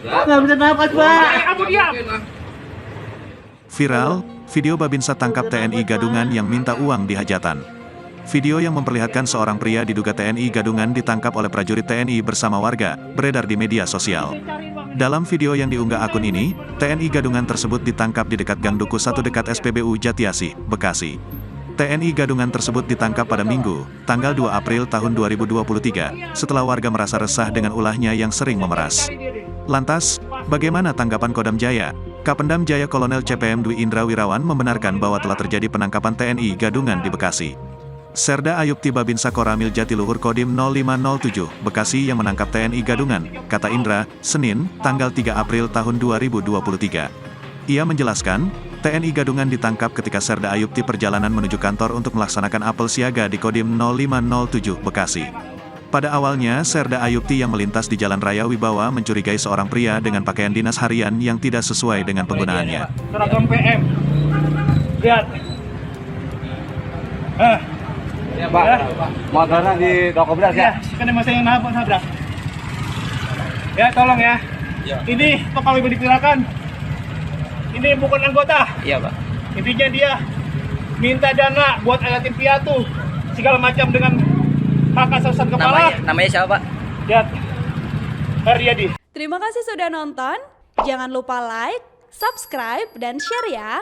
Nggak bisa nafas, Pak. Kamu diam. Viral, video Babinsa tangkap TNI Gadungan yang minta uang di hajatan. Video yang memperlihatkan seorang pria diduga TNI Gadungan ditangkap oleh prajurit TNI bersama warga, beredar di media sosial. Dalam video yang diunggah akun ini, TNI Gadungan tersebut ditangkap di dekat Gang Duku 1 dekat SPBU Jatiasih, Bekasi. TNI Gadungan tersebut ditangkap pada Minggu, tanggal 2 April tahun 2023, setelah warga merasa resah dengan ulahnya yang sering memeras. Lantas, bagaimana tanggapan Kodam Jaya? Kapendam Jaya Kolonel CPM Dwi Indra Wirawan membenarkan bahwa telah terjadi penangkapan TNI Gadungan di Bekasi. Serda Ayupti Babinsa Koramil Jatiluhur Kodim 0507, Bekasi yang menangkap TNI Gadungan, kata Indra, Senin, tanggal 3 April tahun 2023. Ia menjelaskan, TNI Gadungan ditangkap ketika Serda Ayupti perjalanan menuju kantor untuk melaksanakan apel siaga di Kodim 0507, Bekasi. Pada awalnya, Serda Ayupti yang melintas di Jalan Raya Wibawa mencurigai seorang pria dengan pakaian dinas harian yang tidak sesuai dengan penggunaannya. Seragam PM. Lihat. Ya, Pak. Motornya di toko beras ya? Kan masih yang nabrak. Ya, tolong ya. Ini kalau ibu dikirakan, ini bukan anggota. Iya, Pak. Intinya dia minta dana buat yatim piatu segala macam dengan hak asasi kepala. Namanya siapa, Pak? Lihat. Haryadi. Terima kasih sudah nonton. Jangan lupa like, subscribe, dan share ya.